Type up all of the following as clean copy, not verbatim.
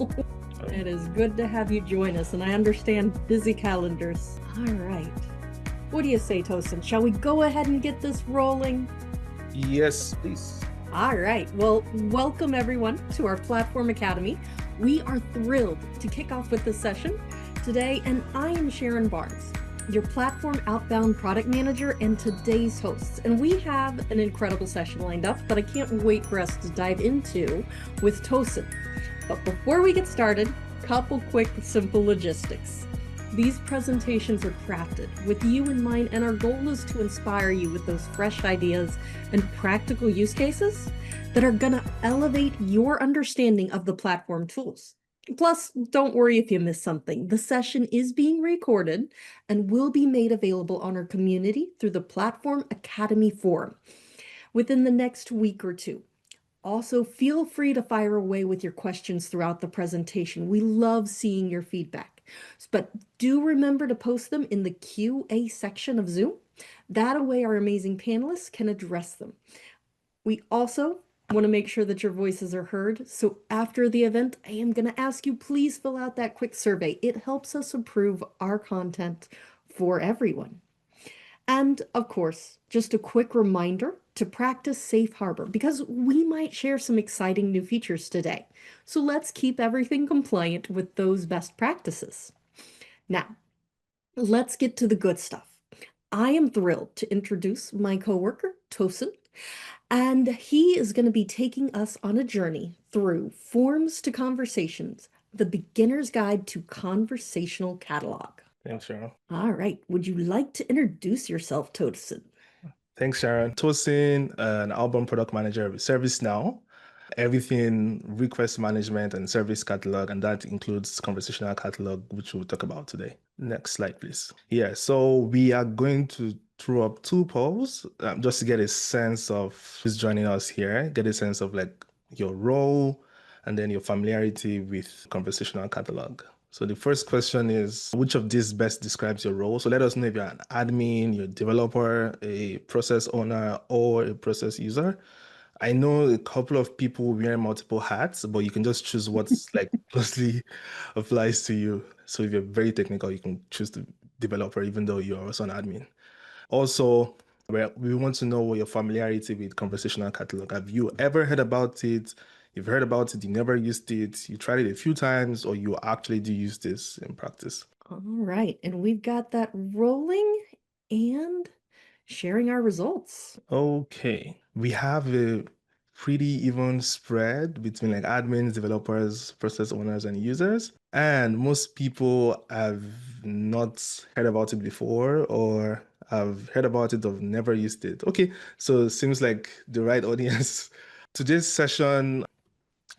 It is good to have you join us, and I understand busy calendars. All right. What do you say, Tosin? Shall we go ahead and get this rolling? Yes, please. All right. Well, welcome everyone to our Platform Academy. We are thrilled to kick off with this session today, and I am Sharon Barnes, your Platform Outbound Product Manager and today's host. And we have an incredible session lined up that I can't wait for us to dive into with Tosin. But before we get started, couple quick, simple logistics. These presentations are crafted with you in mind, and our goal is to inspire you with those fresh ideas and practical use cases that are going to elevate your understanding of the platform tools. Plus, don't worry if you miss something. The session is being recorded and will be made available on our community through the Platform Academy forum within the next week or two. Also, feel free to fire away with your questions throughout the presentation. We love seeing your feedback. But do remember to post them in the QA section of Zoom. That way our amazing panelists can address them. We also want to make sure that your voices are heard. So after the event, I am going to ask you, please fill out that quick survey. It helps us improve our content for everyone. And of course, just a quick reminder to practice Safe Harbor because we might share some exciting new features today. So let's keep everything compliant with those best practices. Now, let's get to the good stuff. I am thrilled to introduce my coworker, Tosin, and he is going to be taking us on a journey through Forms to Conversations, the beginner's guide to Conversational Catalog. Thanks, Sharon. All right. Would you like to introduce yourself, Tosin? Thanks, Sharon. Tosin, an Outbound Product Manager with ServiceNow. Everything request management and service catalog, and that includes Conversational Catalog, which we'll talk about today. Next slide, please. Yeah, so we are going to throw up two polls just to get a sense of who's joining us here, get a sense of like your role and then your familiarity with Conversational Catalog. So the first question is, which of these best describes your role? So let us know if you're an admin, you're a developer, a process owner, or a process user. I know a couple of people wear multiple hats, but you can just choose what's like closely applies to you. So if you're very technical, you can choose the developer, even though you're also an admin. Also, we want to know what your familiarity with Conversational Catalog. Have you ever heard about it? You've heard about it, you never used it, you tried it a few times, or you actually do use this in practice. All right. And we've got that rolling and sharing our results. Okay, we have a pretty even spread between like admins, developers, process owners, and users. And most people have not heard about it before or have heard about it or never used it. Okay, so it seems like the right audience. Today's session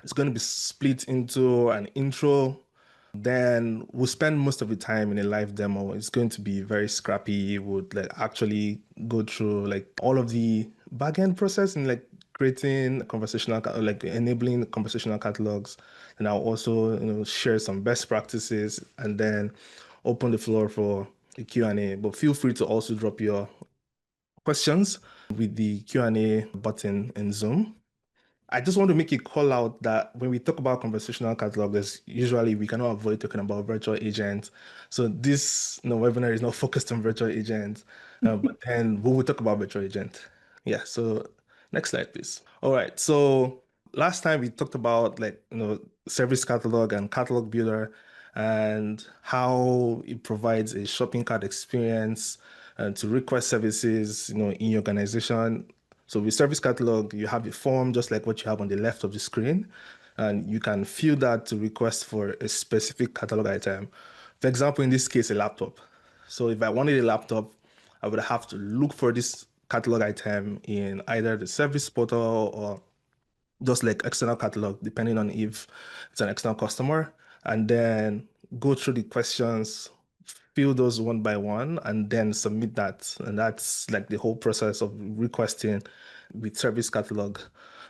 is going to be split into an intro, then we'll spend most of the time in a live demo. It's going to be very scrappy. We'll like actually go through like all of the backend process and like creating like enabling conversational catalogs. And I'll also share some best practices and then open the floor for a Q&A. But feel free to also drop your questions with the Q&A button in Zoom. I just want to make a call out that when we talk about conversational catalog, we cannot avoid talking about virtual agents. So this webinar is not focused on virtual agents, but then we will talk about virtual agent. Yeah, so next slide, please. All right, so last time we talked about service catalog and catalog builder and how it provides a shopping cart experience to request services, in your organization. So with Service Catalog, you have a form just like what you have on the left of the screen, and you can fill that to request for a specific catalog item. For example, in this case, a laptop. So if I wanted a laptop, I would have to look for this catalog item in either the service portal or just like external catalog, depending on if it's an external customer, and then go through the questions, fill those one by one, and then submit that. And that's like the whole process of requesting with Service Catalog.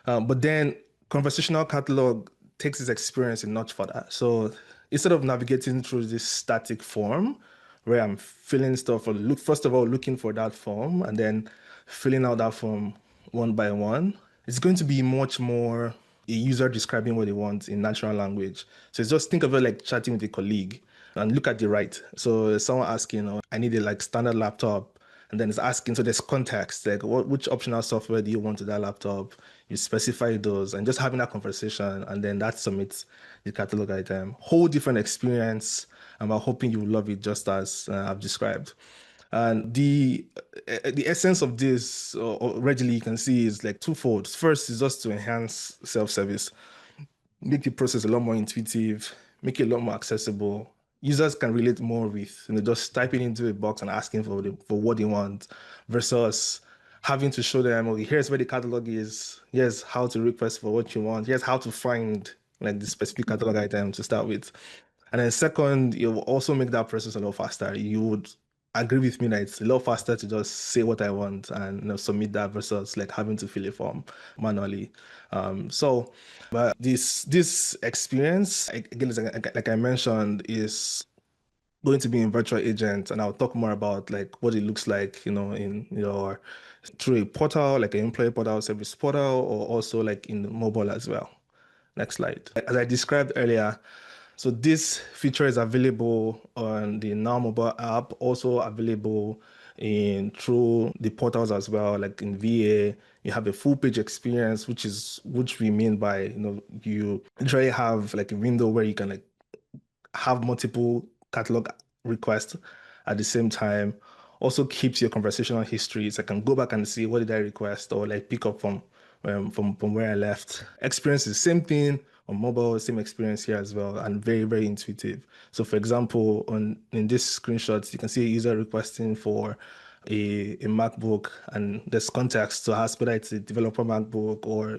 But then Conversational Catalog takes its experience a notch further. So instead of navigating through this static form where I'm filling stuff or first of all, looking for that form and then filling out that form one by one, it's going to be much more a user describing what they want in natural language. So it's just think of it like chatting with a colleague and look at the right. So someone asking, oh, I need a like standard laptop. And then it's asking, so there's context, like which optional software do you want to that laptop? You specify those and just having that conversation, and then that submits the catalog item. Whole different experience. And I'm hoping you will love it just as I've described. And the essence of this, readily you can see, is like twofold. First is just to enhance self-service, make the process a lot more intuitive, make it a lot more accessible. Users can relate more with, just typing into a box and asking for what they want, versus having to show them, okay, here's where the catalog is, here's how to request for what you want, here's how to find like the specific catalog item to start with. And then second, it will also make that process a lot faster. You would agree with me that it's a lot faster to just say what I want and submit that versus like having to fill a form manually. But this experience, again, like I mentioned, is going to be in virtual agent, and I'll talk more about like what it looks like, in your through a portal, like an employee portal, service portal, or also like in the mobile as well. Next slide. As I described earlier, so this feature is available on the Now mobile app, also available in through the portals as well. Like in VA, you have a full page experience, which we mean by, you literally have like a window where you can like have multiple catalog requests at the same time. Also keeps your conversational history, so I can go back and see what did I request, or like pick up from where I left. Experience is the same thing on mobile, same experience here as well, and very, very intuitive. So for example, in this screenshot, you can see a user requesting for a MacBook, and there's context to ask whether it's a developer MacBook or,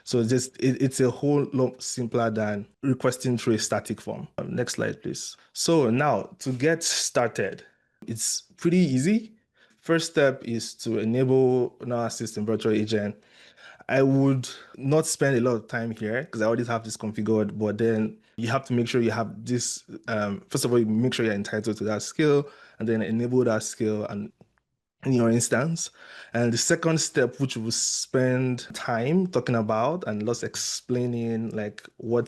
so it's a whole lot simpler than requesting through a static form. Next slide, please. So now to get started, it's pretty easy. First step is to enable Now Assist in Virtual Agent. I would not spend a lot of time here because I already have this configured, but then you have to make sure you have this. First of all, you make sure you're entitled to that skill, and then enable that skill and in your instance. And the second step, which we'll spend time talking about and just explaining what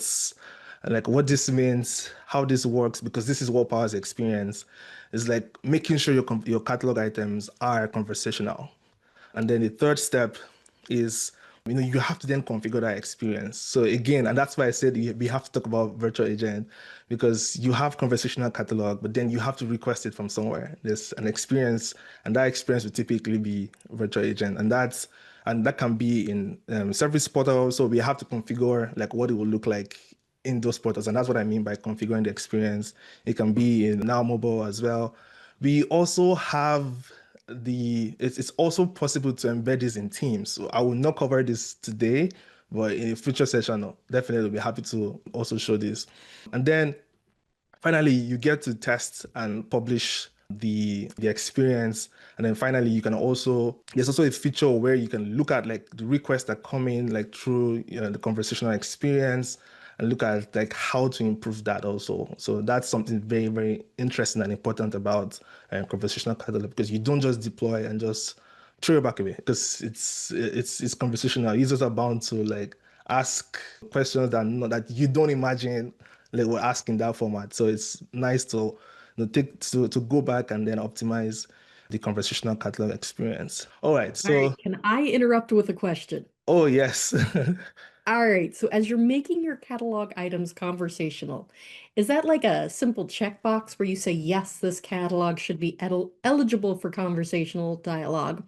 this means, how this works, because this is what powers experience, is like making sure your catalog items are conversational. And then the third step is, you have to then configure that experience. So again, and that's why I said we have to talk about virtual agent, because you have conversational catalog, but then you have to request it from somewhere. There's an experience, and that experience will typically be virtual agent, and that can be in service portal. So we have to configure like what it will look like in those portals, and that's what I mean by configuring the experience. It can be in Now Mobile as well. We also have it's also possible to embed this in Teams. So I will not cover this today, but in a future session, I'll definitely be happy to also show this. And then finally, you get to test and publish the experience. And then finally, there's also a feature where you can look at like the requests that come in like through the conversational experience, and look at like how to improve that also. So that's something very, very interesting and important about conversational catalog, because you don't just deploy and just throw it back away, because it's conversational. Users are bound to like ask questions that you don't imagine like we're asking that format. So it's nice to to go back and then optimize the conversational catalog experience. All right. All right, So, can I interrupt with a question? oh yes. All right, so as you're making your catalog items conversational, is that like a simple checkbox where you say, yes, this catalog should be eligible for conversational dialogue?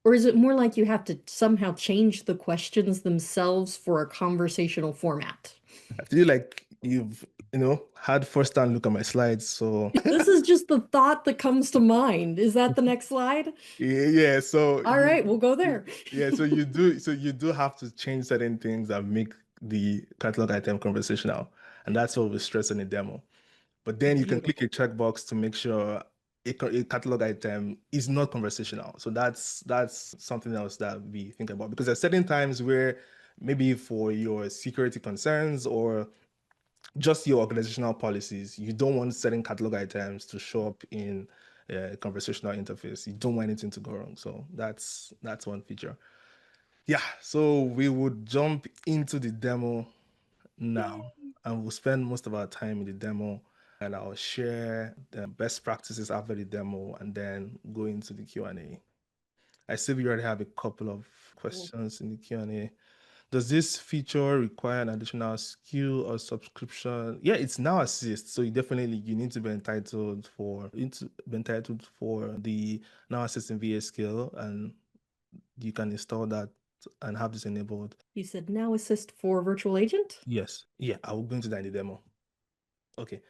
Or is it more like you have to somehow change the questions themselves for a conversational format? I feel like you've had first-hand look at my slides. So This is just the thought that comes to mind. Is that the next slide? yeah. So All right, we'll go there. yeah. So you do have to change certain things that make the catalog item conversational, and that's what we stress in the demo. But then you can click a Beautiful. checkbox to make sure a catalog item is not conversational. So that's something else that we think about, because there's certain times where maybe for your security concerns or just your organizational policies, you don't want certain catalog items to show up in a conversational interface. You don't want anything to go wrong. So that's one feature. Yeah, so we would jump into the demo now, Yay. and we'll spend most of our time in the demo, and I'll share the best practices after the demo and then go into the Q&A. I see we already have a couple of Cool. questions in the Q&A. Does this feature require an additional skill or subscription? Yeah, it's now assist, so you need to be entitled for the now assist in VA skill, and you can install that and have this enabled. You said now assist for virtual agent? Yes, yeah, I will go into that in the demo. Okay,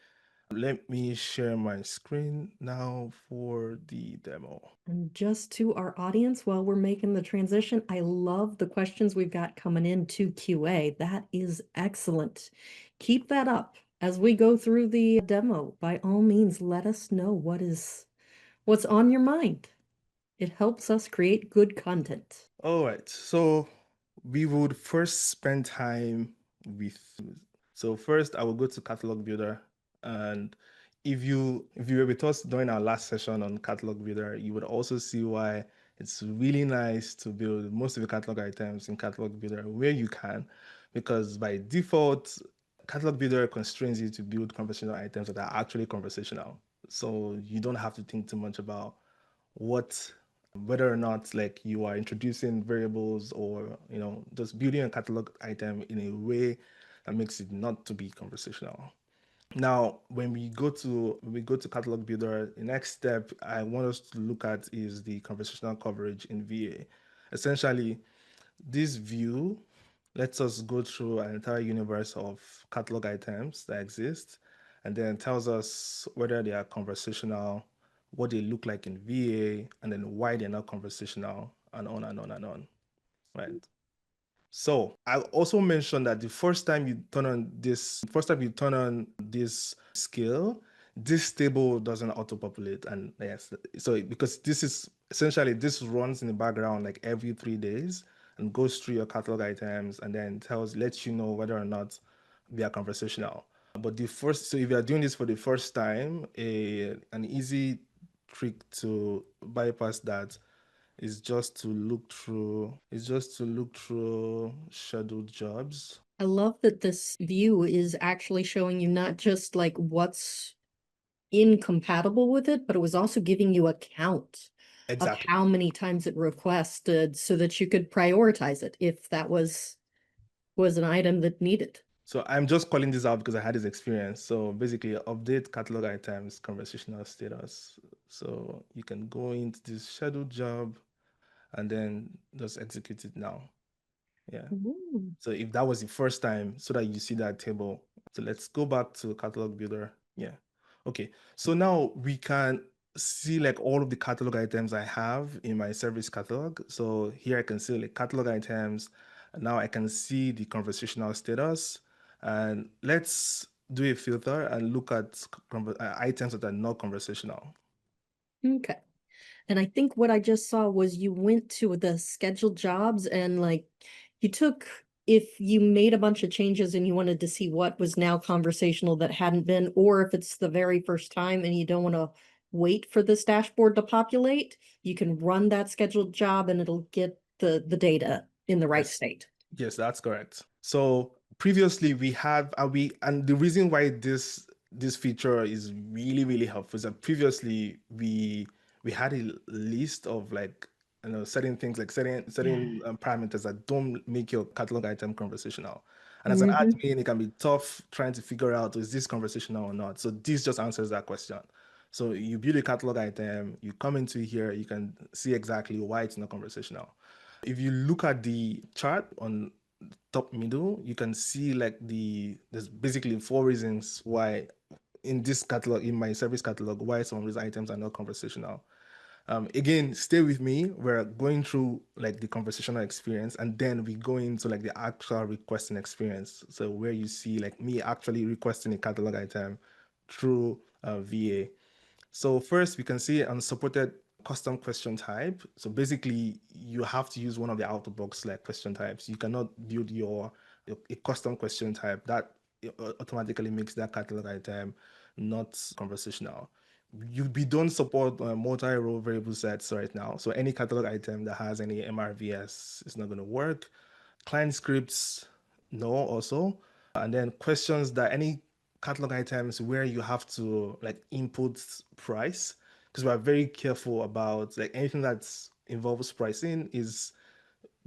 let me share my screen now for the demo. And just to our audience, while we're making the transition, I love the questions we've got coming in to QA. That is excellent. Keep that up as we go through the demo. By all means, let us know what's on your mind. It helps us create good content. All right, so we would first spend time with. So first, I will go to Catalog Builder, and if you were with us during our last session on Catalog Builder, you would also see why it's really nice to build most of your catalog items in Catalog Builder where you can, because by default, Catalog Builder constrains you to build conversational items that are actually conversational. So you don't have to think too much about what whether or not like you are introducing variables or just building a catalog item in a way that makes it not to be conversational. Now when we go to catalog builder, the next step I want us to look at is the conversational coverage in VA. Essentially, this view lets us go through an entire universe of catalog items that exist, and then tells us whether they are conversational, what they look like in VA, and then why they're not conversational, and on and on and on. Right. So I also mentioned that the first time you turn on this skill, this table doesn't auto-populate. And yes, so because this runs in the background like every 3 days and goes through your catalog items and then lets you know whether or not they are conversational. But so if you are doing this for the first time, an easy trick to bypass that is just to look through scheduled jobs. I love that this view is actually showing you not just like what's incompatible with it, but it was also giving you a count of Exactly. how many times it requested so that you could prioritize it if that was an item that needed. So I'm just calling this out because I had this experience. So basically, update catalog items conversational status. So you can go into this scheduled job and then just execute it now. Yeah. Ooh. So if that was the first time, so that you see that table. So let's go back to catalog builder. Yeah. Okay. So now we can see like all of the catalog items I have in my service catalog. So here I can see like catalog items. And now I can see the conversational status. And let's do a filter and look at items that are not conversational. Okay. And I think what I just saw was you went to the scheduled jobs and like you took, if you made a bunch of changes and you wanted to see what was now conversational that hadn't been, or if it's the very first time and you don't want to wait for this dashboard to populate, you can run that scheduled job and it'll get the data in the right Yes. state. Yes, that's correct. So previously and the reason why this feature is really, really helpful is that previously we had a list of like certain things like Yeah. certain parameters that don't make your catalog item conversational. And as an Mhm. admin, it can be tough trying to figure out, is this conversational or not? So this just answers that question. So you build a catalog item, you come into here, you can see exactly why it's not conversational. If you look at the chart on top middle, you can see like there's basically 4 reasons why in this catalog, in my service catalog, why some of these items are not conversational. Again, stay with me. We're going through like the conversational experience, and then we go into like the actual requesting experience. So where you see like me actually requesting a catalog item through VA. So first, we can see unsupported custom question type. So basically, you have to use one of the out-of-box like question types. You cannot build a custom question type that automatically makes that catalog item not conversational. we don't support multi-row variable sets right now. So any catalog item that has any MRVS is not going to work. Client scripts, no, also. And then questions that any catalog items where you have to like input price, because we're very careful about like anything that's involves pricing is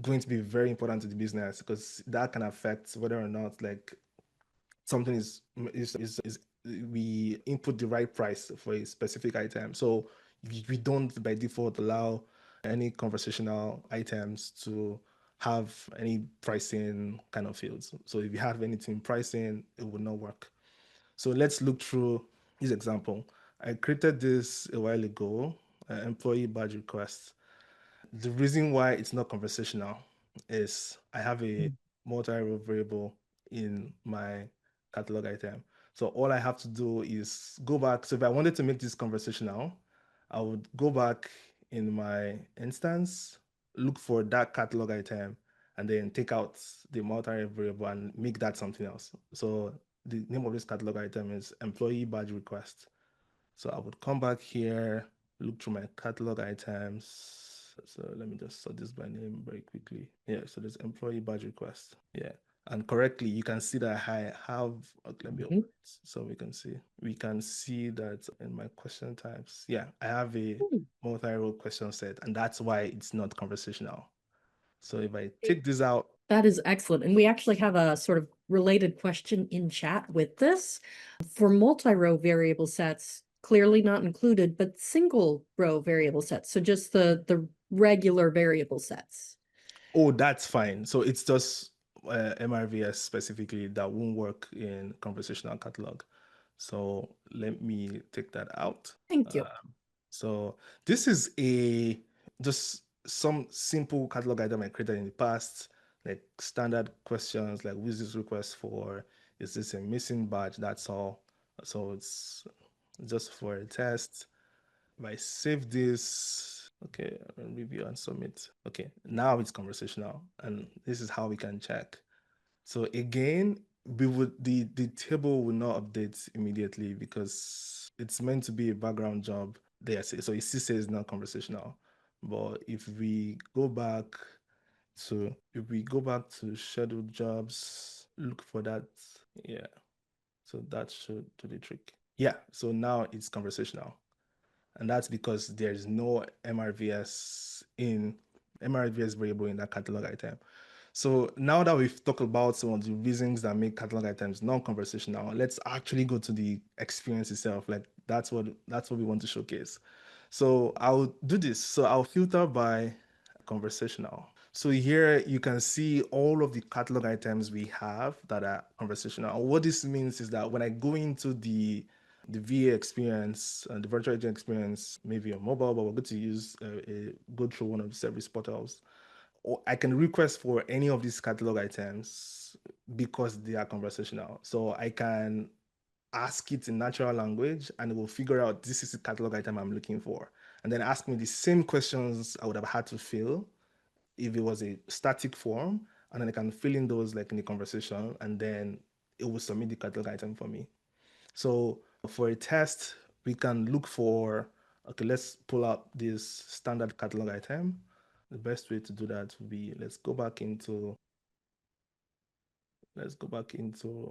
going to be very important to the business because that can affect whether or not like something is we input the right price for a specific item. So we don't by default allow any conversational items to have any pricing kind of fields. So if you have anything pricing, it will not work. So let's look through this example. I created this a while ago, employee badge request. The reason why it's not conversational is I have a multi-row variable in my catalog item. So all I have to do is go back. So if I wanted to make this conversational, I would go back in my instance, look for that catalog item, and then take out the multi-row variable and make that something else. So the name of this catalog item is employee badge request. So I would come back here, look through my catalog items. So let me just sort this by name very quickly. Yeah, so there's employee badge request. Yeah. And correctly, you can see that I have, let me open it so we can see that in my question types. Yeah, I have a multi-row question set, and that's why it's not conversational. So if I take this out, That is excellent. And we actually have a sort of related question in chat with this. For multi-row variable sets, clearly not included, but single row variable sets. So just the regular variable sets. oh, that's fine. So it's just MRVS specifically that won't work in conversational catalog. So let me take that out. Thank you. So this is a just some simple catalog item I created in the past, like standard questions like who is this request for? Is this a missing badge? That's all. So it's just for a test. If I save this, okay, and review and submit. Okay, now it's conversational, and this is how we can check. So again, the table will not update immediately because it's meant to be a background job there. So it still says not conversational. But if we go back to scheduled jobs, look for that. Yeah. So that should do the trick. Yeah. So now it's conversational. And that's because there's no MRVS variable in that catalog item. So now that we've talked about some of the reasons that make catalog items non-conversational, let's actually go to the experience itself. Like that's what we want to showcase. So I'll do this. So I'll filter by conversational. So here you can see all of the catalog items we have that are conversational. What this means is that when I go into the VA experience and the virtual agent experience, maybe on mobile, but we're going to go through one of the service portals. Or I can request for any of these catalog items because they are conversational. So I can ask it in natural language and it will figure out this is the catalog item I'm looking for. And then ask me the same questions I would have had to fill if it was a static form. And then I can fill in those like in the conversation and then it will submit the catalog item for me. So for a test, we can look for, okay, let's pull up this standard catalog item. The best way to do that would be, let's go back into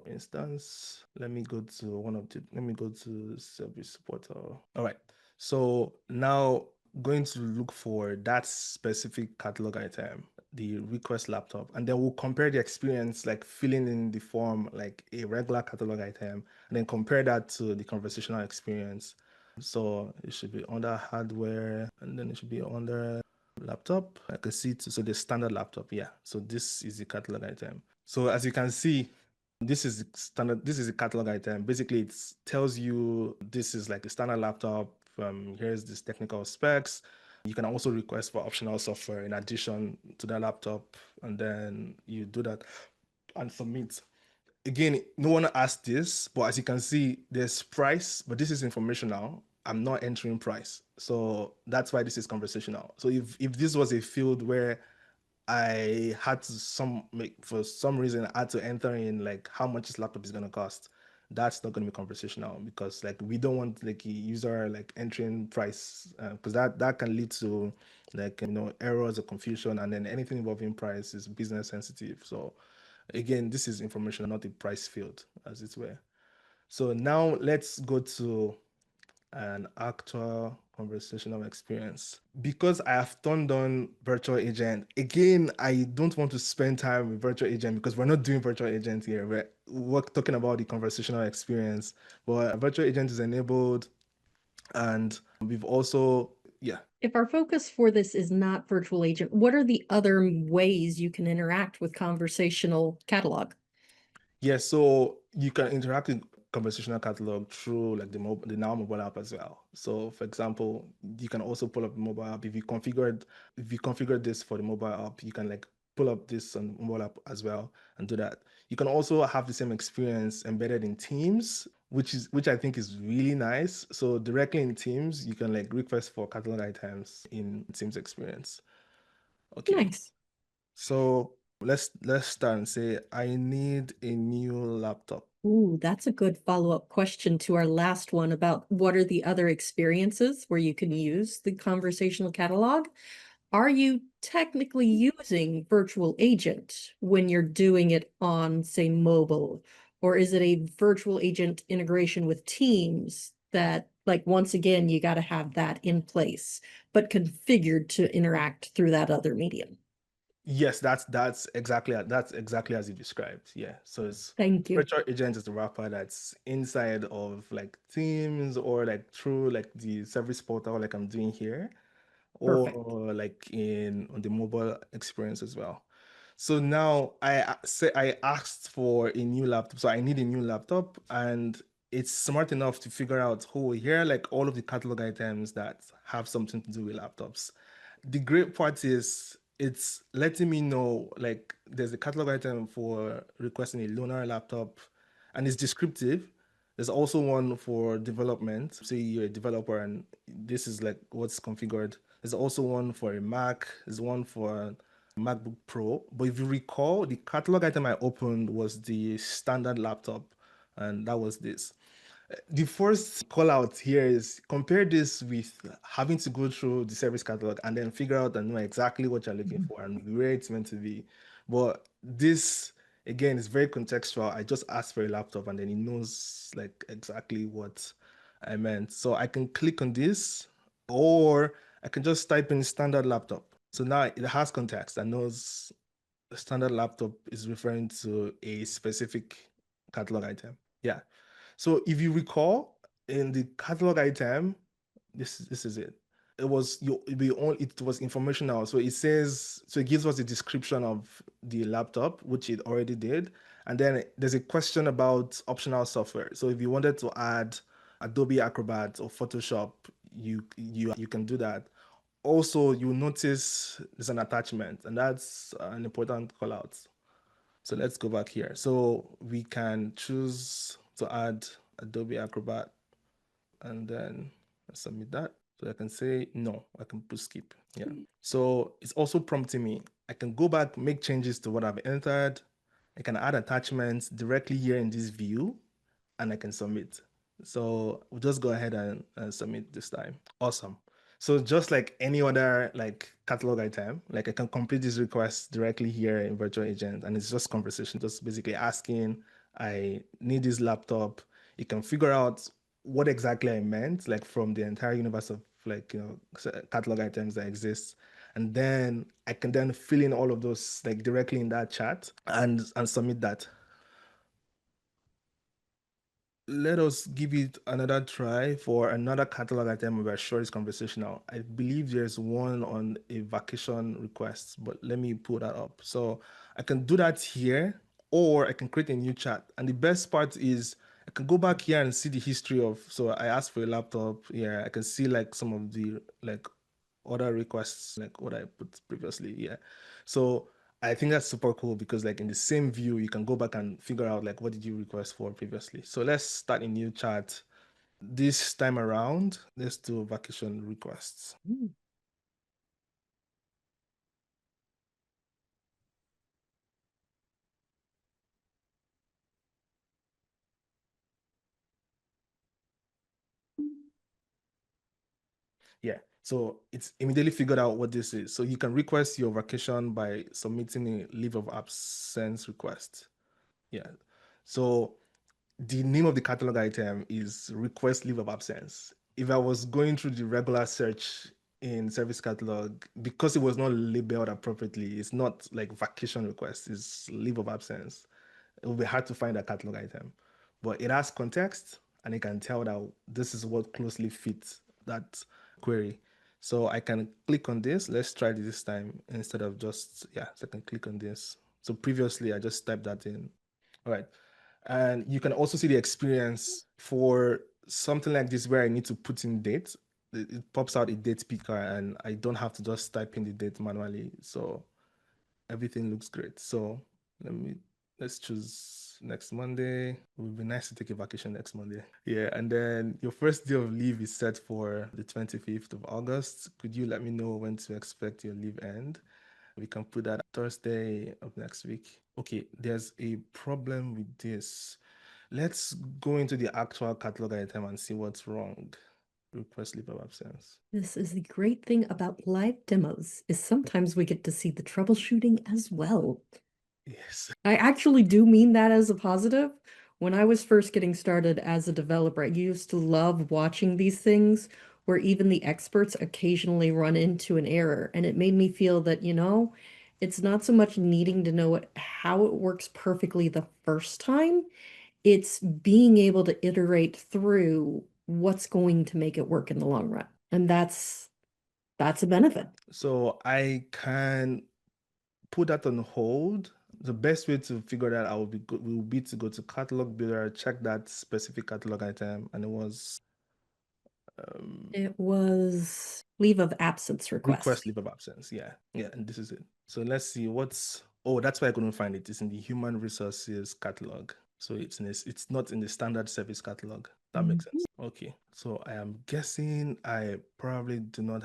instance. Let me go to service portal. All right. So now going to look for that specific catalog item, the request laptop, and then we'll compare the experience like filling in the form like a regular catalog item, and then compare that to the conversational experience. So it should be under hardware, and then it should be under laptop. I can see so the standard laptop. Yeah. So this is the catalog item. So as you can see, this is standard. This is a catalog item. Basically, it tells you this is like a standard laptop. Here's this technical specs. You can also request for optional software in addition to that laptop, and then you do that and submit. Again, no one asked this, but as you can see, there's price, but this is informational. I'm not entering price, so that's why this is conversational. So if this was a field where I had to for some reason I had to enter in like how much this laptop is going to cost. that's not going to be conversational because like we don't want like a user like entering price because that can lead to like errors or confusion, and then anything involving price is business sensitive. So again, this is information, not a price field as it were. So now let's go to an actual conversational experience. Because I have turned on virtual agent, again, I don't want to spend time with virtual agent because we're not doing virtual agent here. We're talking about the conversational experience, but virtual agent is enabled, and we've also, yeah. If our focus for this is not virtual agent, what are the other ways you can interact with Conversational Catalog? Yeah, so you can interact with Conversational Catalog through like the Now mobile app as well. So for example, you can also pull up the mobile app. If you configured this for the mobile app, you can like pull up this on the mobile app as well and do that. You can also have the same experience embedded in Teams, which I think is really nice. So directly in Teams, you can like request for catalog items in Teams experience. Okay. Nice. So let's start and say I need a new laptop. Ooh, that's a good follow-up question to our last one about what are the other experiences where you can use the Conversational Catalog? Are you technically using virtual agent when you're doing it on, say, mobile? Or is it a virtual agent integration with Teams that, like, once again, you got to have that in place, but configured to interact through that other medium? Yes, that's exactly as you described. Yeah. So it's Thank you. virtual agent is the wrapper that's inside of like Teams or like through like the service portal like I'm doing here, Perfect. or like in on the mobile experience as well. So now I asked for a new laptop. So I need a new laptop, and it's smart enough to figure out, oh, here are like all of the catalog items that have something to do with laptops. The great part is it's letting me know like there's a catalog item for requesting a loaner laptop, and it's descriptive. There's also one for development. Say you're a developer and this is like what's configured. There's also one for a Mac. There's one for a MacBook Pro. But if you recall, the catalog item I opened was the standard laptop, and that was this. The first call out here is compare this with having to go through the service catalog and then figure out and know exactly what you're looking for and where it's meant to be. But this again is very contextual. I just asked for a laptop and then it knows like exactly what I meant. So I can click on this, or I can just type in standard laptop. So now it has context and knows the standard laptop is referring to a specific catalog item. Yeah. So if you recall in the catalog item, this is it. It was informational. So it says, so it gives us a description of the laptop, which it already did. And then there's a question about optional software. So if you wanted to add Adobe Acrobat or Photoshop, you can do that. Also, you notice there's an attachment, and that's an important call out. So let's go back here. So we can choose to add Adobe Acrobat and then submit that. So I can say no, I can put skip. Yeah. So it's also prompting me. I can go back, make changes to what I've entered. I can add attachments directly here in this view, and I can submit. So we'll just go ahead and submit this time. Awesome. So just like any other like catalog item, like I can complete this request directly here in Virtual Agent, and it's just conversation, just basically asking, I need this laptop. You can figure out what exactly I meant, like from the entire universe of like catalog items that exist, and then I can then fill in all of those like directly in that chat and submit that. Let us give it another try for another catalog item we're sure is conversational. I believe there's one on a vacation request, but let me pull that up. So I can do that here, or I can create a new chat. And the best part is I can go back here and see the history of, so I asked for a laptop. Yeah, I can see like some of the like other requests, like what I put previously. Yeah. So I think that's super cool because like in the same view, you can go back and figure out like what did you request for previously. So let's start a new chat. This time around, let's do vacation requests. Mm. Yeah. So it's immediately figured out what this is. So you can request your vacation by submitting a leave of absence request. Yeah. So the name of the catalog item is request leave of absence. If I was going through the regular search in service catalog, because it was not labeled appropriately, it's not like vacation request, it's leave of absence. It will be hard to find a catalog item. But it has context and it can tell that this is what closely fits that query. So I can click on this. Let's try this time instead of just, yeah, so I can click on this. So previously I just typed that in. All right. And you can also see the experience for something like this where I need to put in date. It pops out a date picker and I don't have to just type in the date manually. So everything looks great. So let's choose next Monday. It would be nice to take a vacation next Monday. Yeah, and then your first day of leave is set for the 25th of August. Could you let me know when to expect your leave end? We can put that Thursday of next week. Okay, there's a problem with this. Let's go into the actual catalog item and see what's wrong. Request leave of absence. This is the great thing about live demos, is sometimes we get to see the troubleshooting as well. Yes. I actually do mean that as a positive. When I was first getting started as a developer, I used to love watching these things where even the experts occasionally run into an error. And it made me feel that, it's not so much needing to know how it works perfectly the first time, it's being able to iterate through what's going to make it work in the long run. And that's a benefit. So I can put that on hold. The best way to figure that out will be to go to catalog builder, check that specific catalog item, and it was It was leave of absence request. request leave of absence. Yeah, yeah, and this is it. So let's see what's. Oh, that's why I couldn't find it. It's in the human resources catalog. So it's not in the standard service catalog. That makes sense. Okay, so I am guessing I probably should not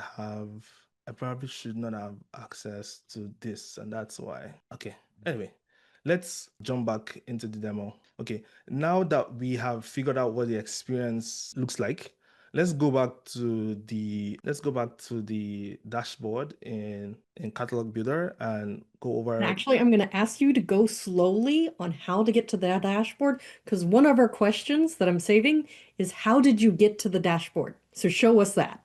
have access to this, and that's why. Okay, anyway, let's jump back into the demo. Okay, now that we have figured out what the experience looks like, let's go back to the dashboard in Catalog Builder and go over. Actually, I'm going to ask you to go slowly on how to get to that dashboard, because one of our questions that I'm saving is how did you get to the dashboard? So show us that.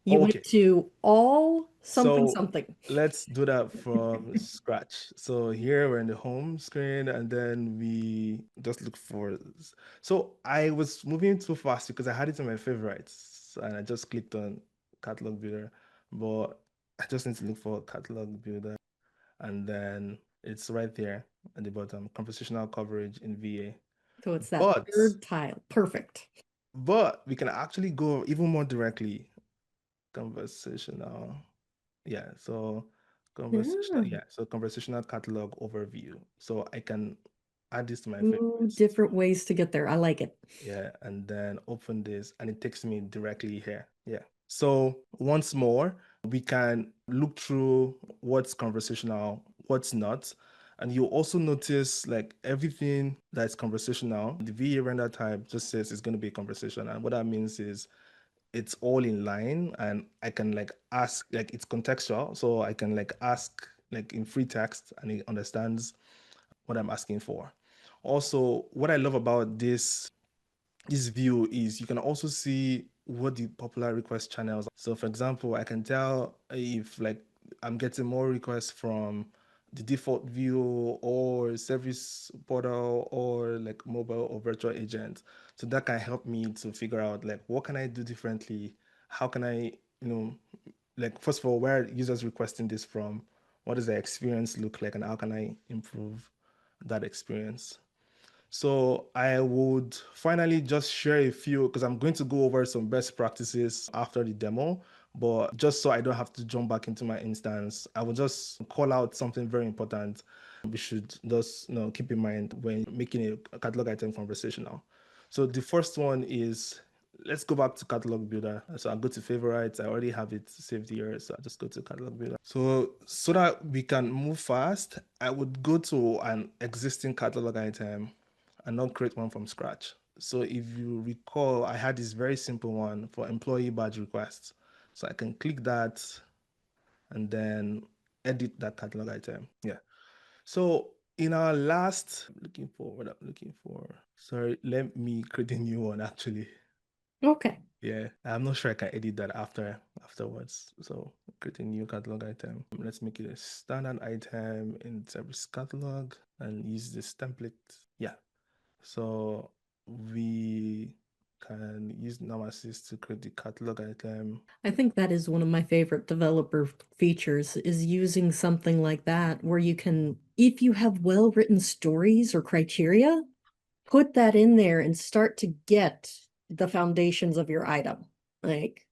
You went Okay, to all something so something. let's do that from scratch. So here we're in the home screen, and then we just look for. So I was moving too fast because I had it in my favorites, and I just clicked on Catalog Builder, but I just need to look for Catalog Builder, and then it's right there at the bottom, conversational coverage in VA. So it's that But third tile. Perfect. we can actually go even more directly. Conversational. Yeah, so Yeah. conversational catalog overview. So I can add this to my Two favorites. different ways to get there. I like it. Yeah, and then open this and it takes me directly here. Yeah. So once more, we can look through what's conversational, what's not. And you'll also notice like everything that's conversational, the VA render type just says it's going to be conversation. And what that means is it's all in line and I can like ask, like it's contextual. So I can like ask like in free text and it understands what I'm asking for. Also, what I love about this view is you can also see what the popular request channels are. So for example, I can tell if like I'm getting more requests from the default view or service portal or like mobile or virtual agent. So that can help me to figure out like what can I do differently? How can I, like first of all, where are users requesting this from? What does the experience look like and how can I improve that experience? So I would finally just share a few because I'm going to go over some best practices after the demo. But just so I don't have to jump back into my instance, I will just call out something very important we should just keep in mind when making a catalog item conversational. So the first one is let's go back to catalog builder. So I'll go to favorites. I already have it saved here. So I'll just go to catalog builder. So that we can move fast, I would go to an existing catalog item and not create one from scratch. So if you recall, I had this very simple one for employee badge requests. So I can click that and then edit that catalog item. Yeah. So in our last, looking for what I'm looking for. Sorry, let me create a new one actually. Okay. Yeah, I'm not sure I can edit that afterwards. So create a new catalog item. Let's make it a standard item in service catalog and use this template. Yeah. So we can use Now Assist to create the catalog item. I think that is one of my favorite developer features is using something like that where you can, if you have well-written stories or criteria, put that in there and start to get the foundations of your item. Like,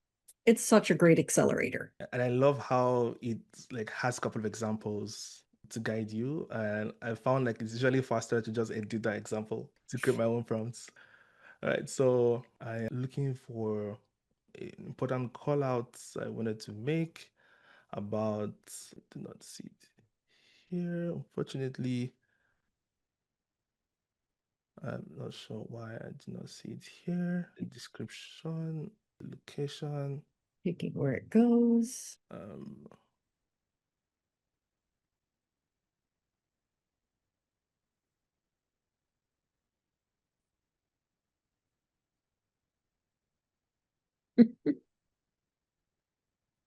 it's such a great accelerator. And I love how it like has a couple of examples to guide you. And I found like it's usually faster to just edit that example to create my own prompts. All right, so I am looking for important call outs I wanted to make about, I do not see it here, unfortunately. I'm not sure why I do not see it here. The description, location. Picking where it goes.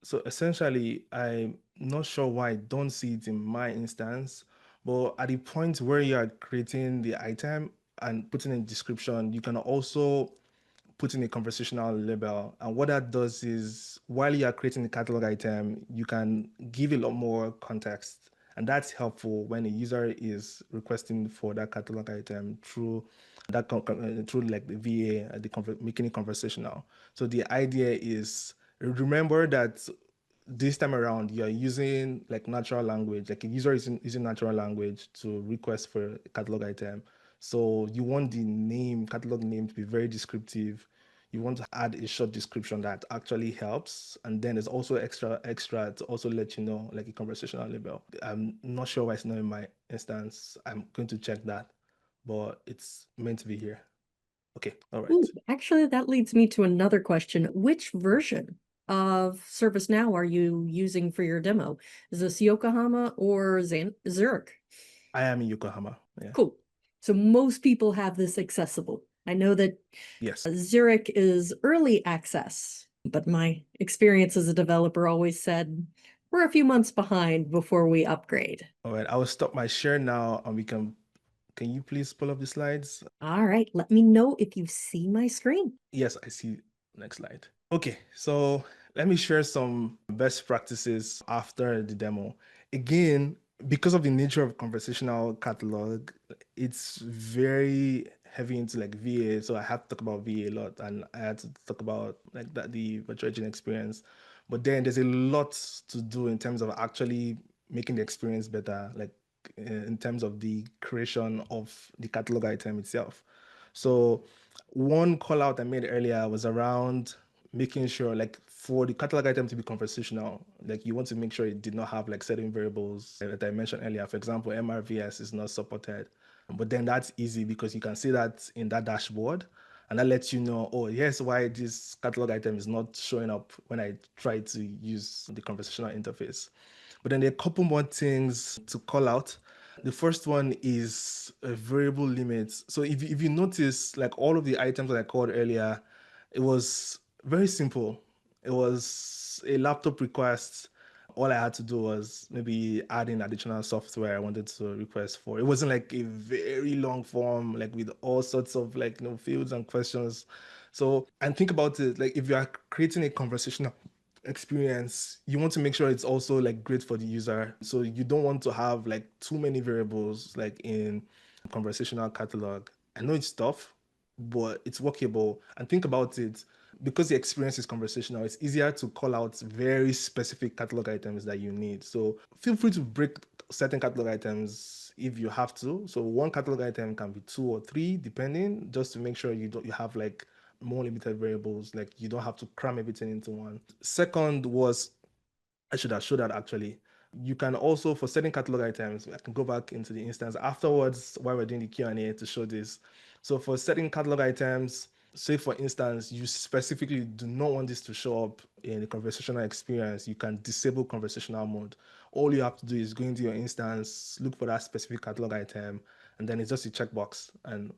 So essentially, I'm not sure why I don't see it in my instance, but at the point where you are creating the item and putting in description, you can also put in a conversational label. And what that does is while you are creating the catalog item, you can give a lot more context. And that's helpful when a user is requesting for that catalog item through that through like the VA, making it conversational. So the idea is remember that this time around you're using like natural language, like a user is using natural language to request for a catalog item. So you want the catalog name to be very descriptive. You want to add a short description that actually helps. And then there's also extra to also let you know, like a conversational label. I'm not sure why it's not in my instance. I'm going to check that, but it's meant to be here. Okay, all right. Ooh, actually, that leads me to another question. Which version of ServiceNow are you using for your demo? Is this Yokohama or Zurich? I am in Yokohama. Yeah. Cool. So most people have this accessible. I know that Yes. Zurich is early access, but my experience as a developer always said we're a few months behind before we upgrade. All right. I will stop my share now and we can you please pull up the slides? All right, let me know if you see my screen. Yes, I see. Next slide. Okay, so let me share some best practices after the demo. Again, because of the nature of conversational catalog, it's very heavy into like VA. So I had to talk about VA a lot, and I had to talk about like that the virtual agent experience. But then there's a lot to do in terms of actually making the experience better, like in terms of the creation of the catalog item itself. So one call out I made earlier was around making sure like for the catalog item to be conversational, like you want to make sure it did not have like certain variables that I mentioned earlier. For example, MRVS is not supported, but then that's easy because you can see that in that dashboard and that lets you know, oh, here's why this catalog item is not showing up when I try to use the conversational interface. But then there are a couple more things to call out. The first one is a variable limit. So if you notice, like all of the items that I called earlier, it was very simple. It was a laptop request. All I had to do was maybe add in additional software I wanted to request for. It wasn't like a very long form, like with all sorts of like fields and questions. So, and think about it, like if you are creating a conversational experience, you want to make sure it's also like great for the user. So you don't want to have like too many variables like in conversational catalog. I know it's tough, but it's workable. And think about it, because the experience is conversational, it's easier to call out very specific catalog items that you need. So feel free to break certain catalog items if you have to. So one catalog item can be 2 or 3, depending, just to make sure you have like more limited variables, like you don't have to cram everything into one. Second was, I should have showed that actually. You can also, for certain catalog items, I can go back into the instance afterwards while we're doing the Q&A to show this. So for certain catalog items, say for instance, you specifically do not want this to show up in the conversational experience, you can disable conversational mode. All you have to do is go into your instance, look for that specific catalog item, and then it's just a checkbox and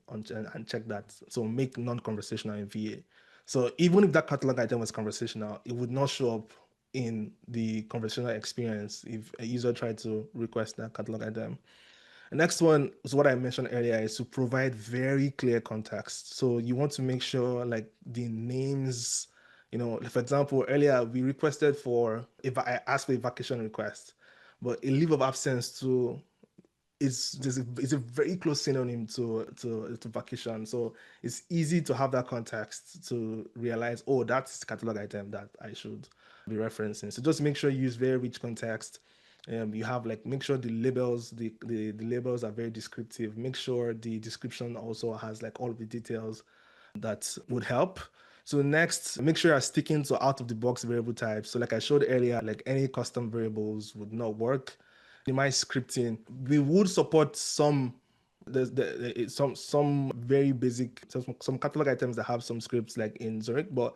check that. So make non-conversational in VA. So even if that catalog item was conversational, it would not show up in the conversational experience if a user tried to request that catalog item. The next one is what I mentioned earlier, is to provide very clear context. So you want to make sure like the names, for example, earlier we requested for, if I asked for a vacation request, but a leave of absence to it's a very close synonym to vacation. So it's easy to have that context to realize, oh, that's the catalog item that I should be referencing. So just make sure you use very rich context. You have like, make sure the labels, the labels are very descriptive. Make sure the description also has like all of the details that would help. So next, make sure you're sticking to out of the box variable types. So like I showed earlier, like any custom variables would not work. In my scripting, we would support some some very basic some catalog items that have some scripts like in Zurich, but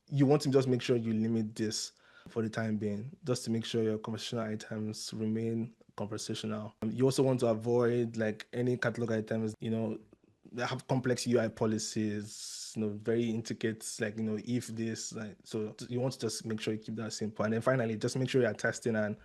you want to just make sure you limit this for the time being, just to make sure your conversational items remain conversational. You also want to avoid like any catalog items, they have complex UI policies, very intricate, like, if this, like, so you want to just make sure you keep that simple. And then finally, just make sure you're testing and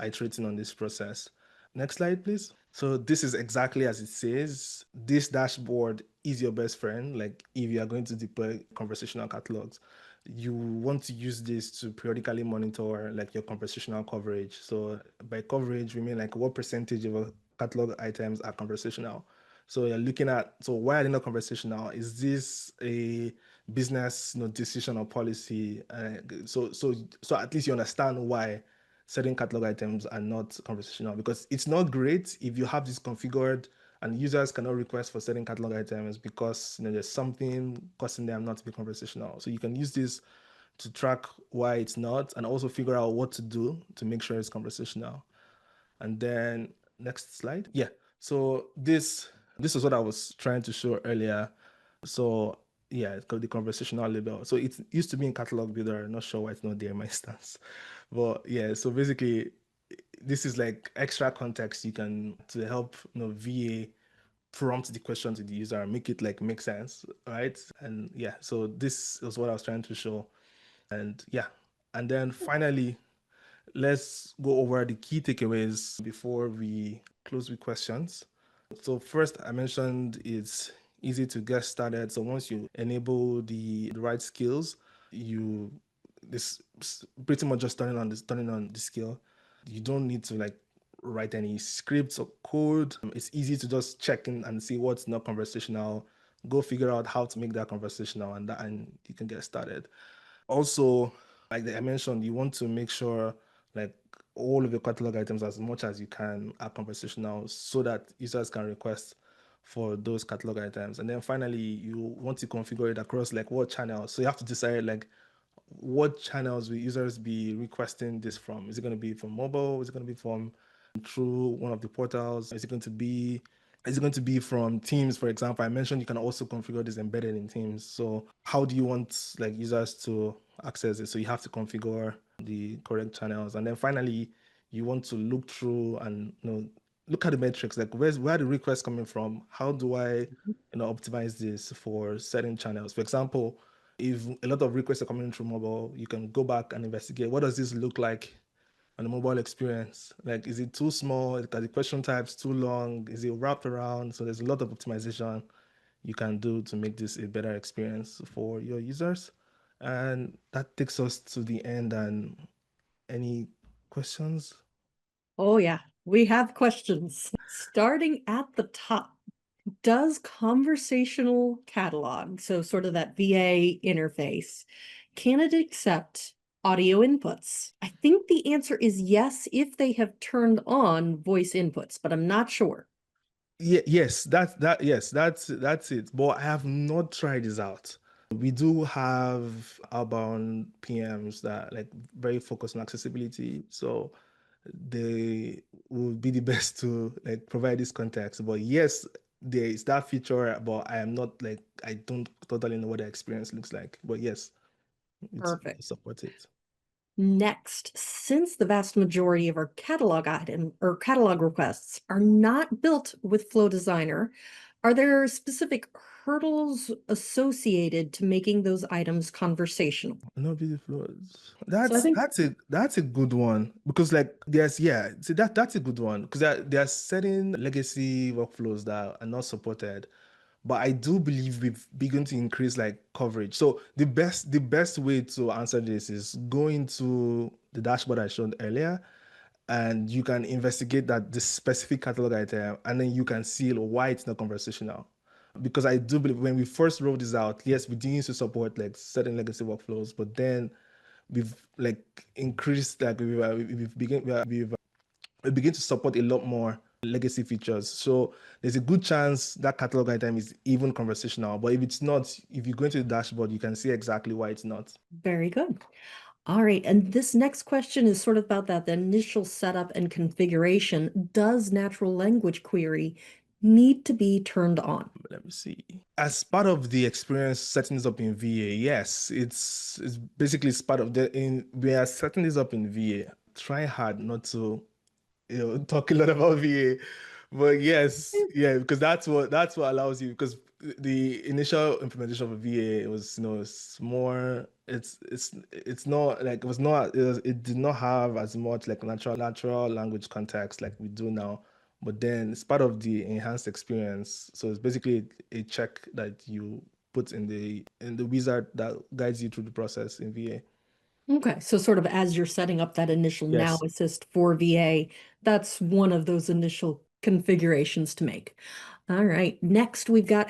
iterating on this process. Next slide, please. So this is exactly as it says. This dashboard is your best friend. Like if you are going to deploy conversational catalogs, you want to use this to periodically monitor like your conversational coverage. So by coverage, we mean like what percentage of a catalog items are conversational. So you're looking at, so why are they not conversational? Is this a business decision or policy? So at least you understand why certain catalog items are not conversational, because it's not great if you have this configured and users cannot request for certain catalog items because there's something causing them not to be conversational. So you can use this to track why it's not and also figure out what to do to make sure it's conversational. And then next slide. Yeah. So this is what I was trying to show earlier. So yeah, it's called the conversational label. So it used to be in catalog builder. Not sure why it's not there in my instance. But yeah, so basically this is like extra context you can to help VA prompt the question to the user and make it like make sense, right? And yeah, so this is what I was trying to show. And yeah, and then finally, let's go over the key takeaways before we close with questions. So first, I mentioned it's easy to get started. So once you enable the right skills, you this pretty much just turning on the skill. You don't need to like write any scripts or code. It's easy to just check in and see what's not conversational. Go figure out how to make that conversational, and you can get started. Also, like I mentioned, you want to make sure like all of your catalog items as much as you can are conversational so that users can request for those catalog items. And then finally, you want to configure it across like what channels. So you have to decide like what channels will users be requesting this from. Is it going to be from mobile? Is it going to be from through one of the portals? Is it going to be from Teams, for example? I mentioned you can also configure this embedded in Teams. So how do you want like users to access it? So you have to configure the correct channels. And then finally, you want to look through and look at the metrics, like where are the requests coming from? How do I optimize this for certain channels? For example, if a lot of requests are coming in through mobile, you can go back and investigate what does this look like on the mobile experience. Like, is it too small? Are the question types too long? Is it wrapped around? So there's a lot of optimization you can do to make this a better experience for your users. And that takes us to the end. And any questions? Oh, yeah, we have questions. Starting at the top, does Conversational Catalog, so sort of that VA interface, can it accept audio inputs? I think the answer is yes if they have turned on voice inputs, but I'm not sure. Yeah, yes, that's it. But I have not tried this out. We do have outbound PMs that like very focused on accessibility, so they will be the best to like provide this context. But yes, there is that feature, but I am not like, I don't totally know what the experience looks like. But yes, it Perfect. supports it. Next, since the vast majority of our catalog item or catalog requests are not built with Flow Designer, are there specific hurdles associated to making those items conversational? No busy flows. So I think That's a good one because like there's yeah, see that's a good one because there are certain legacy workflows that are not supported, but I do believe we've begun to increase like coverage. So the best way to answer this is go into the dashboard I showed earlier, and you can investigate that this specific catalog item, and then you can see why it's not conversational. Because I do believe when we first rolled this out, yes, we did used to support like certain legacy workflows, but then we've like increased like we begin to support a lot more legacy features. So there's a good chance that catalog item is even conversational. But if it's not, if you go into the dashboard, you can see exactly why it's not. very good. All right, and this next question is sort of about that, the initial setup and configuration. Does natural language query need to be turned on? Let me see. As part of the experience setting this up in VA, yes, it's basically it's part of the in we are setting this up in VA. Try hard not to talk a lot about VA, but yes, yeah, because that's what allows you because the initial implementation of VA was it's more it's not like it did not have as much like natural language context like we do now, but then it's part of the enhanced experience. So it's basically a check that you put in the wizard that guides you through the process in VA. Okay, so sort of as you're setting up that initial Now Yes. Assist for VA, that's one of those initial configurations to make. All right, next we've got,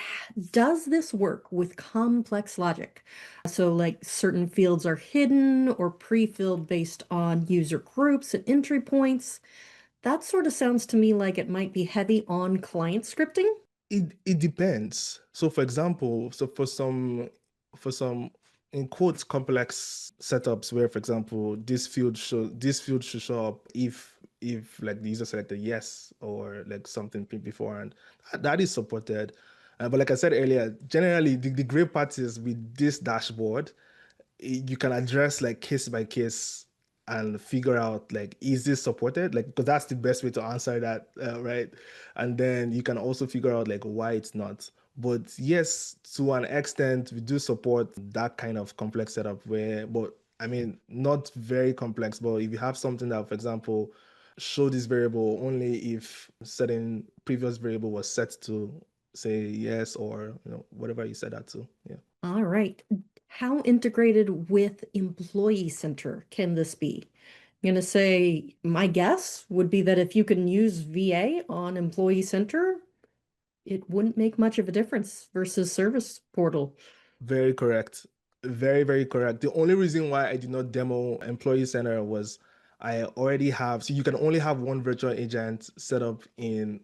does this work with complex logic? So like certain fields are hidden or pre-filled based on user groups and entry points. That sort of sounds to me like it might be heavy on client scripting. It depends. So for example, so for some in quotes complex setups where for example this field should show up if like the user selected yes or like something before, and that is supported. But like I said earlier, generally the great part is with this dashboard you can address like case by case and figure out like is this supported, like because that's the best way to answer that, right? And then you can also figure out like why it's not. But yes, to an extent we do support that kind of complex setup where, but I mean not very complex, but if you have something that for example show this variable only if certain previous variable was set to say yes, or whatever you set that to. Yeah. All right. How integrated with Employee Center can this be? I'm going to say my guess would be that if you can use VA on Employee Center, it wouldn't make much of a difference versus Service Portal. Very correct. Very, very correct. The only reason why I did not demo Employee Center was I already have, so you can only have one virtual agent set up in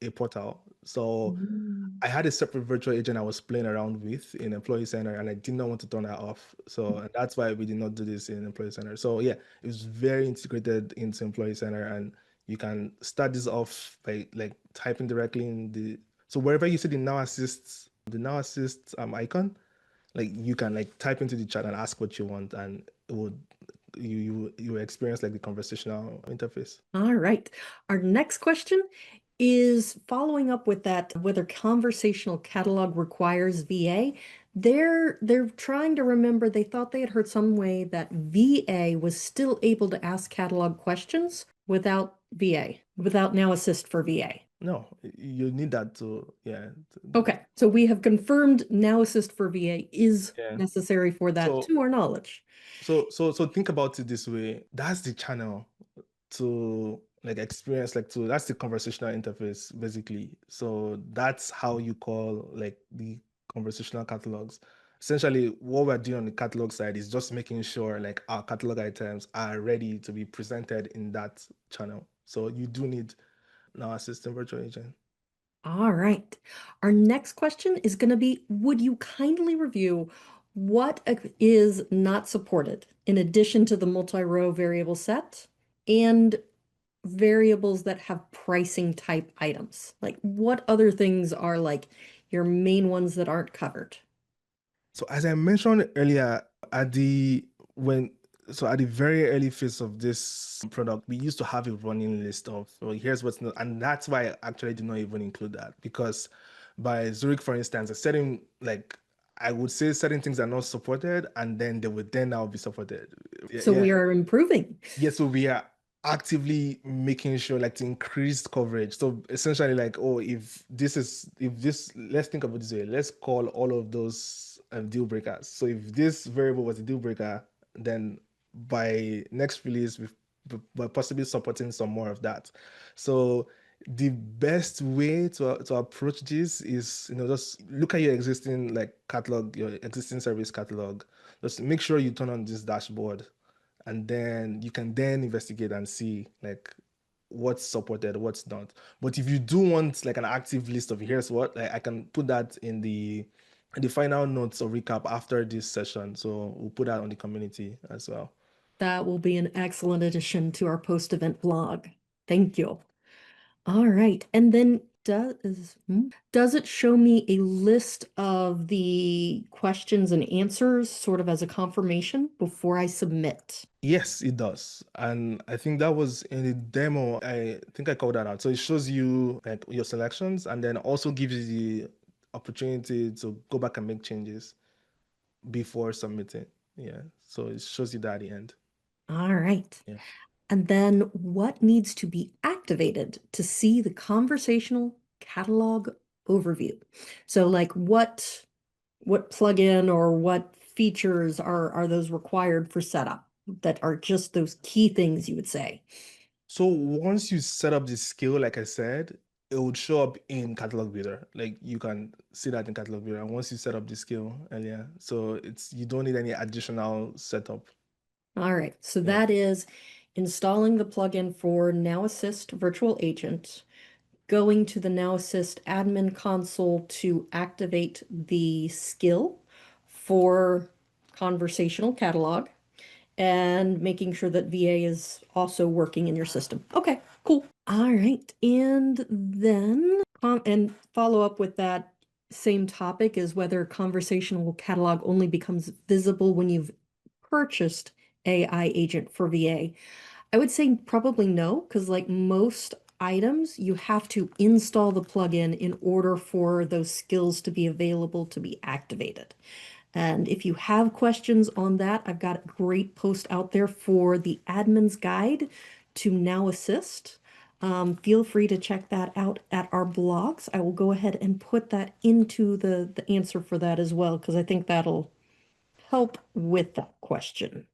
a portal. So Mm. I had a separate virtual agent I was playing around with in Employee Center, and I did not want to turn that off. So and that's why we did not do this in Employee Center. So yeah, it was very integrated into Employee Center, and you can start this off by like typing directly in so wherever you see the Now Assist icon, like you can like type into the chat and ask what you want, and it would you experience like the conversational interface. All right. Our next question is following up with that, whether conversational catalog requires VA. They're trying to remember, they thought they had heard some way that VA was still able to ask catalog questions without VA, without Now Assist for VA. No, you need that to, yeah. Okay, so we have confirmed Now Assist for VA is Yeah. necessary for that So to our knowledge. so think about it this way. That's the channel to like experience like to that's the conversational interface basically. So that's how you call like the conversational catalogs. Essentially, what we're doing on the catalog side is just making sure like our catalog items are ready to be presented in that channel. So you do need now assistant virtual agent. All right. Our next question is going to be, would you kindly review what is not supported in addition to the multi-row variable set? And variables that have pricing type items? Like what other things are like your main ones that aren't covered? So as I mentioned earlier, at the when so at the very early phase of this product, we used to have a running list of, well, here's what's not, and that's why I actually did not even include that, because by Zurich, for instance, a certain, like, I would say certain things are not supported, and then they would then now be supported. Yeah, So we yeah. are improving. Yes, so we are actively making sure, like, to increase coverage. So essentially, like, oh, if this, let's think about it this way. Let's call all of those deal breakers. So if this variable was a deal breaker, then by next release, we're possibly supporting some more of that. So the best way to approach this is, just look at your existing, like, catalog, your existing service catalog. Just make sure you turn on this dashboard, and then you can then investigate and see, like, what's supported, what's not. But if you do want, like, an active list of here's what, like, I can put that in the final notes or recap after this session. So we'll put that on the community as well. That will be an excellent addition to our post-event blog. Thank you. All right. And then does it show me a list of the questions and answers sort of as a confirmation before I submit? Yes, it does. And I think that was in the demo. I think I called that out. So it shows you, like, your selections, and then also gives you the opportunity to go back and make changes before submitting. Yeah. So it shows you that at the end. All right. Yeah. And then what needs to be activated to see the conversational catalog overview? So like what plugin or what features are those required for setup that are just those key things you would say? So once you set up the skill, like I said, it would show up in Catalog Builder. Like, you can see that in Catalog Builder. And once you set up the skill earlier, so you don't need any additional setup. All right, so Yeah. that is installing the plugin for Now Assist Virtual Agent, going to the Now Assist admin console to activate the skill for Conversational Catalog, and making sure that VA is also working in your system. Okay, cool. All right, and then and follow up with that same topic is whether Conversational Catalog only becomes visible when you've purchased AI agent for VA. I would say probably no, because like most items, you have to install the plugin in order for those skills to be available to be activated. And if you have questions on that, I've got a great post out there for the admin's guide to Now Assist. Feel free to check that out at our blogs. I will go ahead and put that into the answer for that as well, because I think that'll help with that question.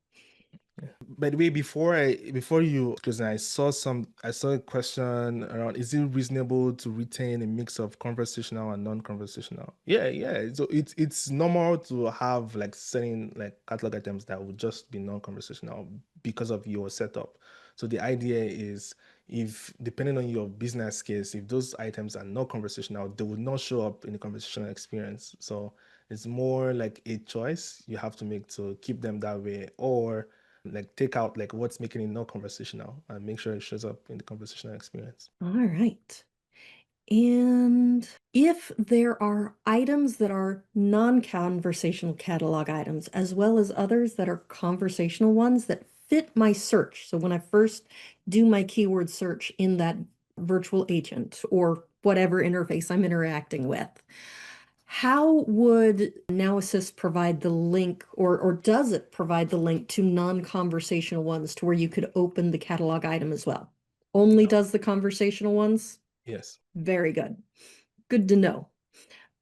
By the way, before you, because I saw a question around, is it reasonable to retain a mix of conversational and non-conversational? Yeah, yeah. So it's normal to have, like, certain, like, catalog items that would just be non-conversational because of your setup. So the idea is, if depending on your business case, if those items are not conversational, they would not show up in the conversational experience. So it's more like a choice you have to make to keep them that way, or, like, take out, like, what's making it not conversational and make sure it shows up in the conversational experience. All right. And if there are items that are non-conversational catalog items, as well as others that are conversational ones that fit my search. So when I first do my keyword search in that virtual agent or whatever interface I'm interacting with, how would Now Assist provide the link, or does it provide the link to non-conversational ones to where you could open the catalog item as well? Only No. does the conversational ones? Yes. Very good. Good to know.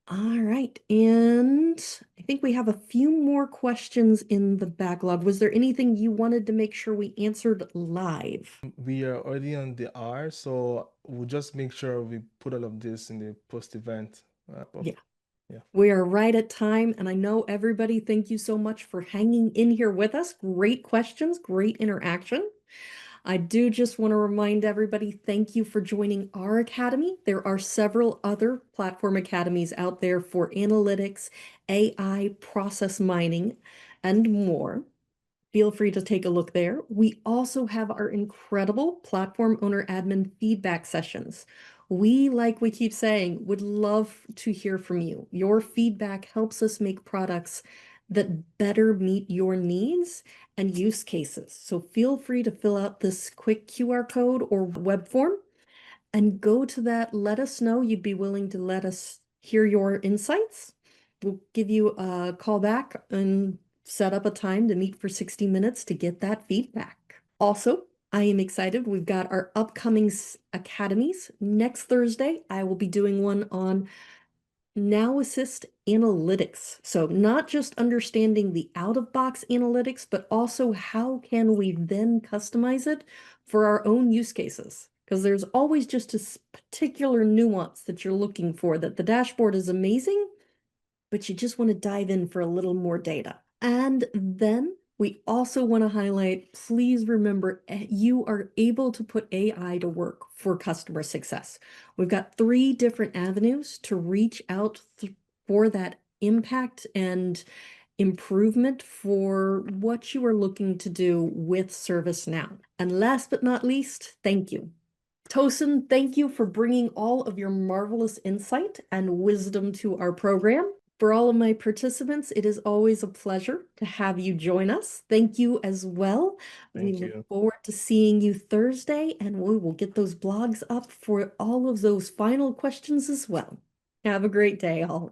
All right. And I think we have a few more questions in the backlog. Was there anything you wanted to make sure we answered live? We are already on the R, so we'll just make sure we put all of this in the post event. Yeah, Yeah. we are right at time. And I know everybody, thank you so much for hanging in here with us. Great questions, great interaction. I do just want to remind everybody, thank you for joining our academy. There are several other platform academies out there for analytics, AI, process mining, and more. Feel free to take a look there. We also have our incredible platform owner admin feedback sessions. We, like we keep saying, would love to hear from you. Your feedback helps us make products that better meet your needs and use cases. So feel free to fill out this quick QR code or web form and go to that. Let us know you'd be willing to let us hear your insights. We'll give you a call back and set up a time to meet for 60 minutes to get that feedback. Also, I am excited. We've got our upcoming academies. Next Thursday, I will be doing one on Now Assist analytics. So not just understanding the out-of-box analytics, but also how can we then customize it for our own use cases? Because there's always just a particular nuance that you're looking for, that the dashboard is amazing, but you just want to dive in for a little more data. And then we also want to highlight, please remember, you are able to put AI to work for customer success. We've got 3 different avenues to reach out for that impact and improvement for what you are looking to do with ServiceNow. And last but not least, thank you. Tosin, thank you for bringing all of your marvelous insight and wisdom to our program. For all of my participants, it is always a pleasure to have you join us. Thank you as well. We Thank you. look forward to seeing you Thursday, and we will get those blogs up for all of those final questions as well. Have a great day, all.